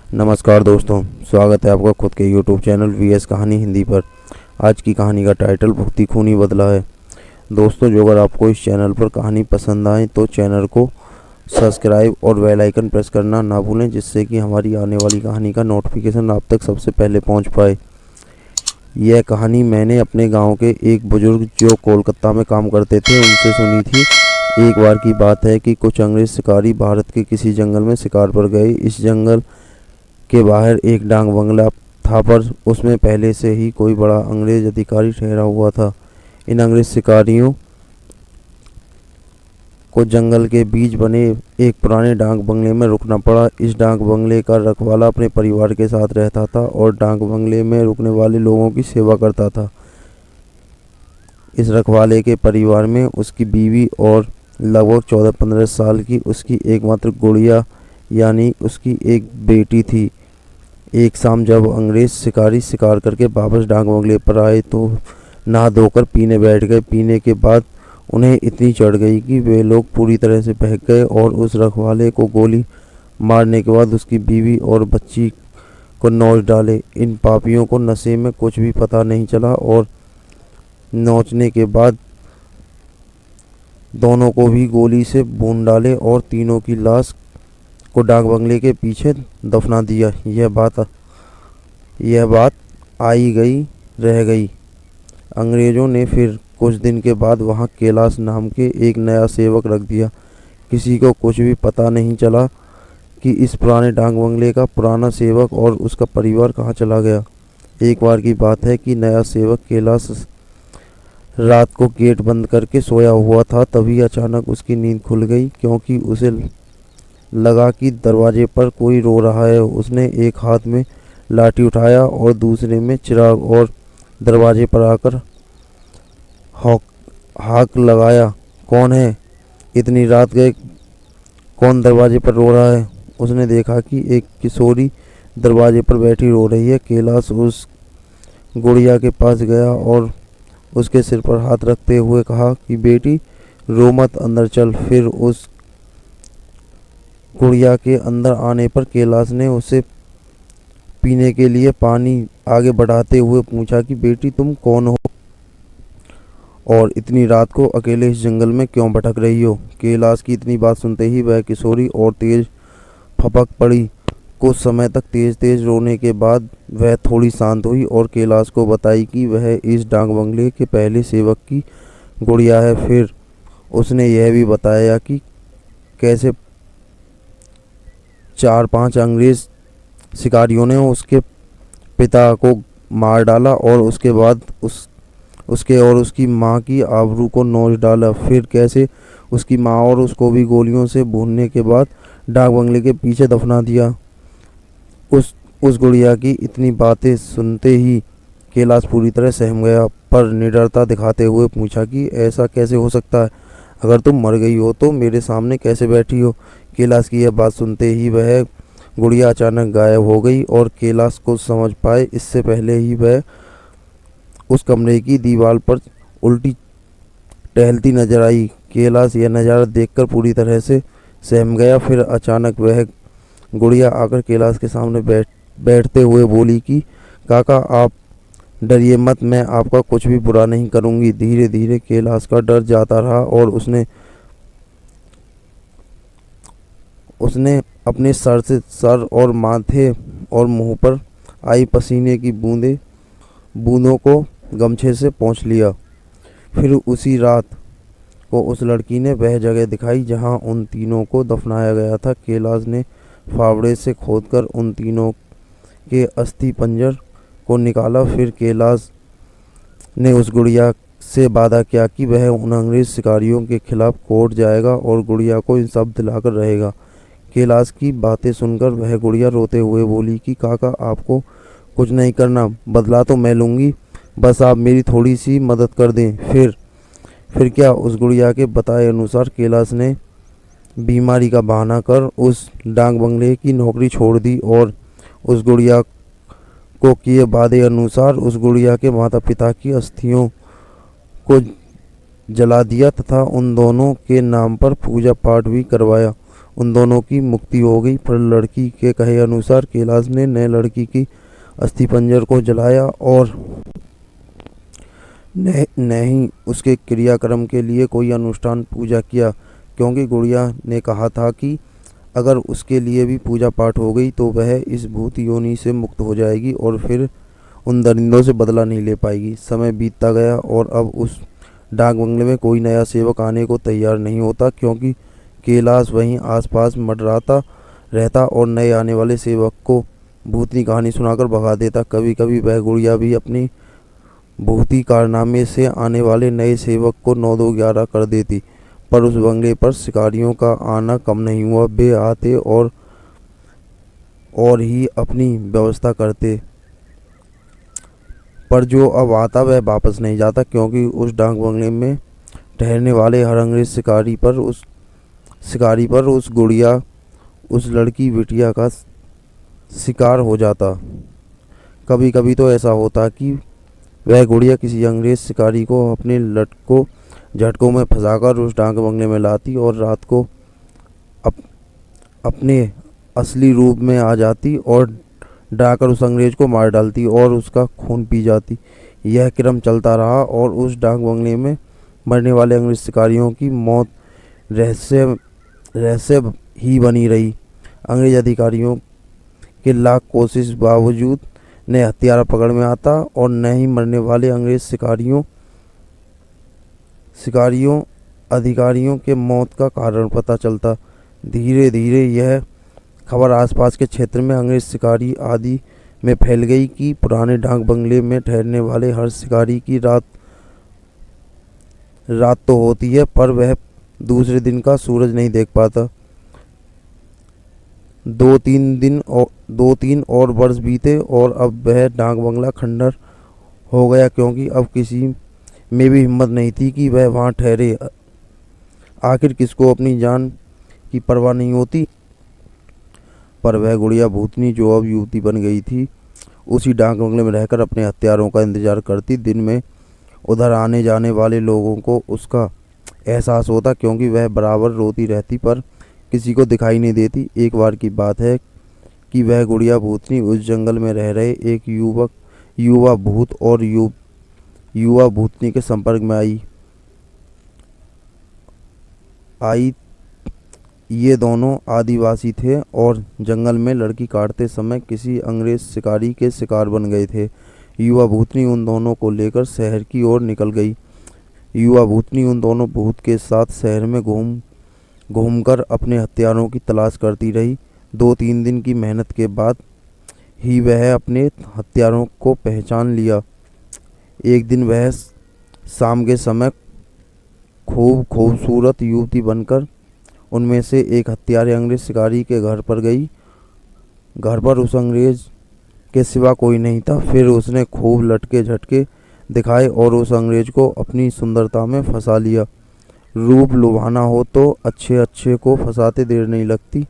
नमस्कार दोस्तों, स्वागत है आपका खुद के YouTube चैनल VS कहानी हिंदी पर। आज की कहानी का टाइटल भक्ति खूनी बदला है। दोस्तों, जो अगर आपको इस चैनल पर कहानी पसंद आए तो चैनल को सब्सक्राइब और बेल आइकन प्रेस करना ना भूलें, जिससे कि हमारी आने वाली कहानी का नोटिफिकेशन आप तक सबसे पहले पहुंच पाए। यह कहानी मैंने अपने गांव के एक बुजुर्ग जो कोलकाता में काम करते थे उनसे सुनी थी। एक बार की बात है कि कुछ अंग्रेज शिकारी भारत के किसी जंगल में शिकार पर गए। इस जंगल के बाहर एक डाक बंगला था, पर उसमें पहले से ही कोई बड़ा अंग्रेज अधिकारी ठहरा हुआ था। इन अंग्रेज शिकारियों को जंगल के बीच बने एक पुराने डाक बंगले में रुकना पड़ा। इस डाक बंगले का रखवाला अपने परिवार के साथ रहता था और डाक बंगले में रुकने वाले लोगों की सेवा करता था। इस रखवाले के परिवार में उसकी बीवी और लगभग 14-15 साल की उसकी एकमात्र गुड़िया यानी उसकी एक बेटी थी। एक शाम जब अंग्रेज शिकारी शिकार करके वापस डाक बंगले पर आए तो नहा धोकर पीने बैठ गए। पीने के बाद उन्हें इतनी चढ़ गई कि वे लोग पूरी तरह से बहक गए और उस रखवाले को गोली मारने के बाद उसकी बीवी और बच्ची को नोच डाले। इन पापियों को नशे में कुछ भी पता नहीं चला और नोचने के बाद दोनों को भी गोली से भून डाले और तीनों की लाश को डाक बंगले के पीछे दफना दिया। यह बात आई गई रह गई। अंग्रेज़ों ने फिर कुछ दिन के बाद वहां कैलाश नाम के एक नया सेवक रख दिया। किसी को कुछ भी पता नहीं चला कि इस पुराने डाक बंगले का पुराना सेवक और उसका परिवार कहाँ चला गया। एक बार की बात है कि नया सेवक कैलाश रात को गेट बंद करके सोया हुआ था। तभी अचानक उसकी नींद खुल गई, क्योंकि उसे लगा कि दरवाजे पर कोई रो रहा है। उसने एक हाथ में लाठी उठाया और दूसरे में चिराग और दरवाजे पर आकर हाक लगाया, कौन है? इतनी रात गए कौन दरवाजे पर रो रहा है? उसने देखा कि एक किशोरी दरवाजे पर बैठी रो रही है। कैलाश उस गुड़िया के पास गया और उसके सिर पर हाथ रखते हुए कहा कि बेटी रो मत, अंदर चल। फिर उस गुड़िया के अंदर आने पर कैलाश ने उसे पीने के लिए पानी आगे बढ़ाते हुए पूछा कि बेटी तुम कौन हो और इतनी रात को अकेले इस जंगल में क्यों भटक रही हो? कैलाश की इतनी बात सुनते ही वह किशोरी और तेज फपक पड़ी। कुछ समय तक तेज तेज रोने के बाद वह थोड़ी शांत हुई और कैलाश को बताई कि वह इस डाक बंगले के पहले सेवक की गुड़िया है। फिर उसने यह भी बताया कि कैसे 4-5 अंग्रेज शिकारियों ने उसके पिता को मार डाला और उसके बाद उसके और उसकी माँ की आबरू को नोच डाला। फिर कैसे उसकी माँ और उसको भी गोलियों से भूनने के बाद डाक बंगले के पीछे दफना दिया। उस गुड़िया की इतनी बातें सुनते ही कैलाश पूरी तरह सहम गया, पर निडरता दिखाते हुए पूछा कि ऐसा कैसे हो सकता है? अगर तुम मर गई हो तो मेरे सामने कैसे बैठी हो? कैलाश की यह बात सुनते ही वह गुड़िया अचानक गायब हो गई और कैलाश को समझ पाए इससे पहले ही वह उस कमरे की दीवार पर उल्टी टहलती नजर आई। कैलाश यह नज़ारा देखकर पूरी तरह से सहम गया। फिर अचानक वह गुड़िया आकर कैलाश के सामने बैठते हुए बोली कि काका आप डरिए मत, मैं आपका कुछ भी बुरा नहीं करूँगी। धीरे धीरे कैलाश का डर जाता रहा और उसने अपने सर और माथे और मुंह पर आई पसीने की बूंदों को गमछे से पोंछ लिया। फिर उसी रात को उस लड़की ने वह जगह दिखाई जहां उन तीनों को दफनाया गया था। कैलाश ने फावड़े से खोदकर उन तीनों के अस्थि पंजर को निकाला। फिर कैलाश ने उस गुड़िया से वादा किया कि वह उन अंग्रेज शिकारियों के खिलाफ कोर्ट जाएगा और गुड़िया को इंसाफ दिलाकर रहेगा। कैलाश की बातें सुनकर वह गुड़िया रोते हुए बोली कि काका आपको कुछ नहीं करना, बदला तो मैं लूँगी, बस आप मेरी थोड़ी सी मदद कर दें। फिर क्या? उस गुड़िया के बताए अनुसार कैलाश ने बीमारी का बहाना कर उस डाक बंगले की नौकरी छोड़ दी और उस गुड़िया को किए वादे अनुसार उस गुड़िया के माता पिता की अस्थियों को जला दिया तथा उन दोनों के नाम पर पूजा पाठ भी करवाया। उन दोनों की मुक्ति हो गई। पर लड़की के कहे अनुसार कैलाश ने नए लड़की की अस्थिपंजर को जलाया और नहीं उसके क्रियाक्रम के लिए कोई अनुष्ठान पूजा किया, क्योंकि गुड़िया ने कहा था कि अगर उसके लिए भी पूजा पाठ हो गई तो वह इस भूत योनि से मुक्त हो जाएगी और फिर उन दरिंदों से बदला नहीं ले पाएगी। समय बीतता गया और अब उस डाक बंगले में कोई नया सेवक आने को तैयार नहीं होता, क्योंकि कैलाश वहीं आसपास मंडराता रहता और नए आने वाले सेवक को भूतनी कहानी सुनाकर भगा देता। कभी कभी वह गुड़िया भी अपनी भूती कारनामे से आने वाले नए सेवक को 9-2-11 कर देती। पर उस बंगले पर शिकारियों का आना कम नहीं हुआ। वे आते और ही अपनी व्यवस्था करते, पर जो अब आता वह वापस नहीं जाता, क्योंकि उस डाक बंगले में ठहरने वाले हर अंग्रेज शिकारी पर उस गुड़िया, उस लड़की बिटिया का शिकार हो जाता। कभी कभी तो ऐसा होता कि वह गुड़िया किसी अंग्रेज शिकारी को अपने लटकों झटकों में फंसाकर उस डाक बंगले में लाती और रात को अपने असली रूप में आ जाती और डाकर उस अंग्रेज को मार डालती और उसका खून पी जाती। यह क्रम चलता रहा और उस डाक बंगले में मरने वाले अंग्रेज शिकारियों की मौत रहस्य ही बनी रही। अंग्रेज अधिकारियों के लाख कोशिश बावजूद न हत्यारा पकड़ में आता और न ही मरने वाले अंग्रेज शिकारियों अधिकारियों के मौत का कारण पता चलता। धीरे धीरे यह खबर आसपास के क्षेत्र में अंग्रेज शिकारी आदि में फैल गई कि पुराने डाक बंगले में ठहरने वाले हर शिकारी की रात तो होती है, पर वह दूसरे दिन का सूरज नहीं देख पाता। 2-3 और वर्ष बीते और अब वह डाक बंगला खंडर हो गया, क्योंकि अब किसी में भी हिम्मत नहीं थी कि वह वहाँ ठहरे। आखिर किसको अपनी जान की परवाह नहीं होती। पर वह गुड़िया भूतनी, जो अब युवती बन गई थी, उसी डाक बंगले में रहकर अपने हत्यारों का इंतजार करती। दिन में उधर आने जाने वाले लोगों को उसका एहसास होता, क्योंकि वह बराबर रोती रहती पर किसी को दिखाई नहीं देती। एक बार की बात है कि वह गुड़िया भूतनी उस जंगल में रह रहे एक युवा भूत और युवा भूतनी के संपर्क में आई। ये दोनों आदिवासी थे और जंगल में लड़की काटते समय किसी अंग्रेज शिकारी के शिकार बन गए थे। युवा भूतनी उन दोनों को लेकर शहर की ओर निकल गई। युवा भूतनी उन दोनों भूत के साथ शहर में घूमकर अपने हत्यारों की तलाश करती रही। 2-3 दिन की मेहनत के बाद ही वह अपने हत्यारों को पहचान लिया। एक दिन वह शाम के समय खूबसूरत युवती बनकर उनमें से एक हत्यारे अंग्रेज शिकारी के घर पर गई। घर पर उस अंग्रेज के सिवा कोई नहीं था। फिर उसने खूब लटके झटके दिखाए और उस अंग्रेज को अपनी सुंदरता में फंसा लिया। रूप लुभाना हो तो अच्छे को फंसाते देर नहीं लगती।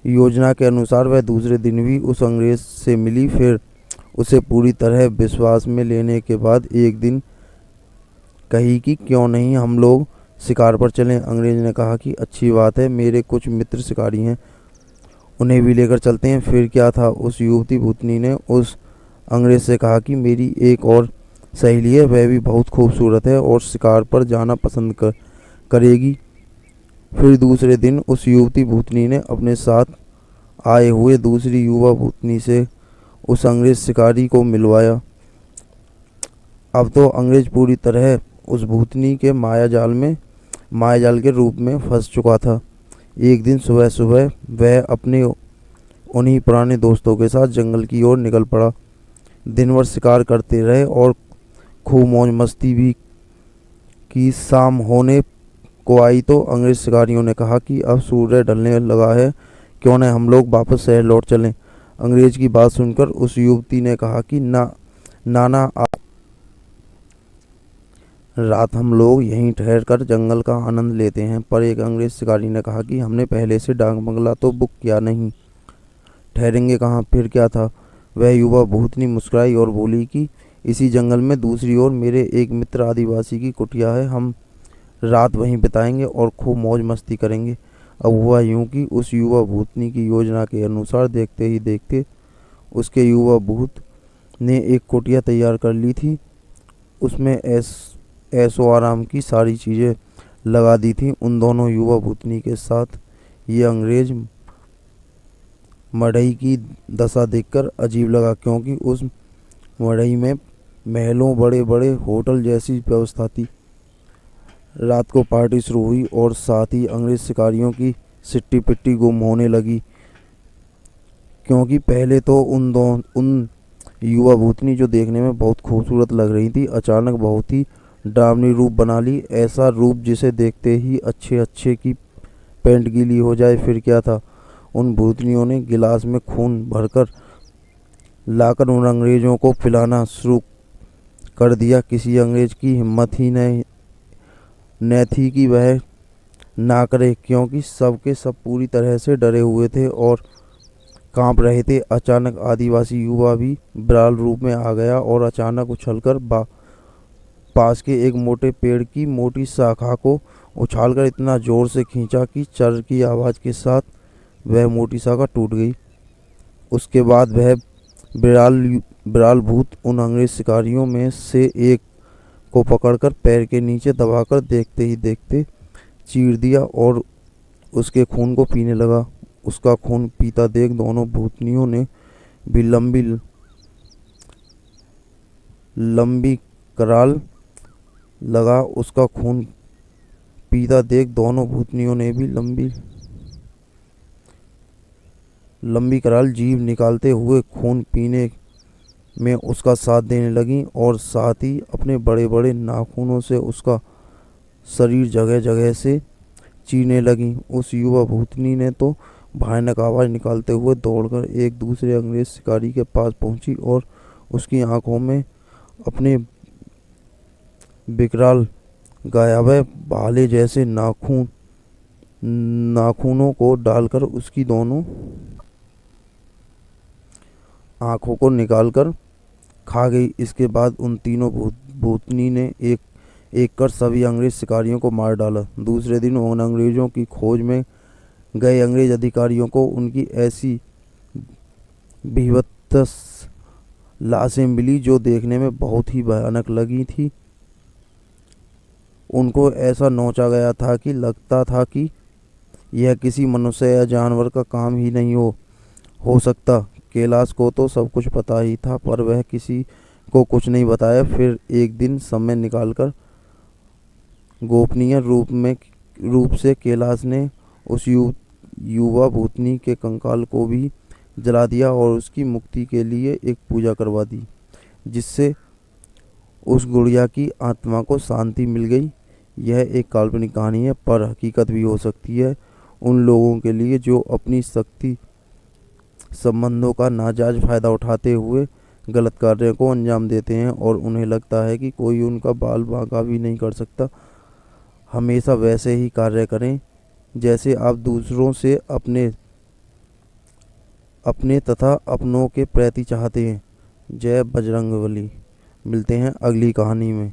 योजना के अनुसार वह दूसरे दिन भी उस अंग्रेज से मिली। फिर उसे पूरी तरह विश्वास में लेने के बाद एक दिन कही कि क्यों नहीं हम लोग शिकार पर चलें। अंग्रेज ने कहा कि अच्छी बात है, मेरे कुछ मित्र शिकारी हैं, उन्हें भी लेकर चलते हैं। फिर क्या था, उस युवती भूतनी ने उस अंग्रेज से कहा कि मेरी एक और सहेली है, वह भी बहुत खूबसूरत है और शिकार पर जाना पसंद करेगी। फिर दूसरे दिन उस युवती भूतनी ने अपने साथ आए हुए दूसरी युवा भूतनी से उस अंग्रेज शिकारी को मिलवाया। अब तो अंग्रेज पूरी तरह उस भूतनी के मायाजाल के रूप में फंस चुका था। एक दिन सुबह सुबह वह अपने उन्हीं पुराने दोस्तों के साथ जंगल की ओर निकल पड़ा। दिन भर शिकार करते रहे और खूब मौज मस्ती भी की। शाम होने को आई तो अंग्रेज शिकारियों ने कहा कि अब सूर्य ढलने लगा है, क्यों न हम लोग वापस शहर लौट चलें। अंग्रेज की बात सुनकर उस युवती ने कहा कि नाना रात हम लोग यहीं ठहर कर जंगल का आनंद लेते हैं। पर एक अंग्रेज शिकारी ने कहा कि हमने पहले से डाक बंगला तो बुक किया नहीं, ठहरेंगे कहाँ। फिर क्या था, वह युवा भूतनी मुस्कुराई और बोली कि इसी जंगल में दूसरी ओर मेरे एक मित्र आदिवासी की कुटिया है, हम रात वहीं बिताएंगे और खूब मौज मस्ती करेंगे। अब हुआ यूं कि उस युवा भूतनी की योजना के अनुसार देखते ही देखते उसके युवा भूत ने एक कुटिया तैयार कर ली थी। उसमें ऐशो आराम की सारी चीज़ें लगा दी थी। उन दोनों युवा भूतनी के साथ ये अंग्रेज मढ़ई की दशा देखकर अजीब लगा, क्योंकि उस मढ़ई में महलों, बड़े बड़े होटल जैसी व्यवस्था थी। रात को पार्टी शुरू हुई और साथ ही अंग्रेज शिकारियों की सिट्टी पिट्टी गुम होने लगी, क्योंकि पहले तो उन युवा भूतनी जो देखने में बहुत खूबसूरत लग रही थी, अचानक बहुत ही डामनी रूप बना ली। ऐसा रूप जिसे देखते ही अच्छे अच्छे की पैंट गीली हो जाए, फिर क्या था। उन भूतनियों ने गिलास में खून भरकर लाकर उन अंग्रेजों को पिलाना शुरू कर दिया। किसी अंग्रेज की हिम्मत ही न थी कि वह ना करे, क्योंकि सबके सब पूरी तरह से डरे हुए थे और कांप रहे थे। अचानक आदिवासी युवा भी विकराल रूप में आ गया और अचानक उछलकर पास के एक मोटे पेड़ की मोटी शाखा को उछालकर इतना जोर से खींचा कि चर की आवाज़ के साथ वह मोटी शाखा टूट गई। उसके बाद वह विकराल भूत उन अंग्रेज शिकारियों में से एक को पकड़कर पैर के नीचे दबाकर देखते ही देखते चीर दिया और उसके खून को पीने लगा। उसका खून पीता देख दोनों भूतनियों ने भी लंबी कराल लगा। उसका खून पीता देख दोनों भूतनियों ने भी लंबी कराल जीभ निकालते हुए खून पीने में उसका साथ देने लगी और साथ ही अपने बड़े बड़े नाखूनों से उसका शरीर जगह जगह से चीरने लगी। उस युवा भूतनी ने तो भयानक आवाज़ निकालते हुए दौड़कर एक दूसरे अंग्रेज शिकारी के पास पहुंची और उसकी आंखों में अपने विकराल गायब भाले जैसे नाखूनों को डालकर उसकी दोनों आंखों को निकालकर खा गई। इसके बाद उन तीनों भूतनी ने एक एक कर सभी अंग्रेज शिकारियों को मार डाला। दूसरे दिन उन अंग्रेजों की खोज में गए अंग्रेज अधिकारियों को उनकी ऐसी भीभत्स लाशें मिली जो देखने में बहुत ही भयानक लगी थी। उनको ऐसा नोचा गया था कि लगता था कि यह किसी मनुष्य या जानवर का काम ही नहीं हो सकता। कैलाश को तो सब कुछ पता ही था, पर वह किसी को कुछ नहीं बताया। फिर एक दिन समय निकालकर गोपनीय रूप से कैलाश ने उस युवा भूतनी के कंकाल को भी जला दिया और उसकी मुक्ति के लिए एक पूजा करवा दी, जिससे उस गुड़िया की आत्मा को शांति मिल गई। यह एक काल्पनिक कहानी है, पर हकीकत भी हो सकती है उन लोगों के लिए जो अपनी शक्ति संबंधों का नाजायज फायदा उठाते हुए गलत कार्यों को अंजाम देते हैं और उन्हें लगता है कि कोई उनका बाल बांका भी नहीं कर सकता। हमेशा वैसे ही कार्य करें जैसे आप दूसरों से अपने तथा अपनों के प्रति चाहते हैं। जय बजरंगबली। मिलते हैं अगली कहानी में।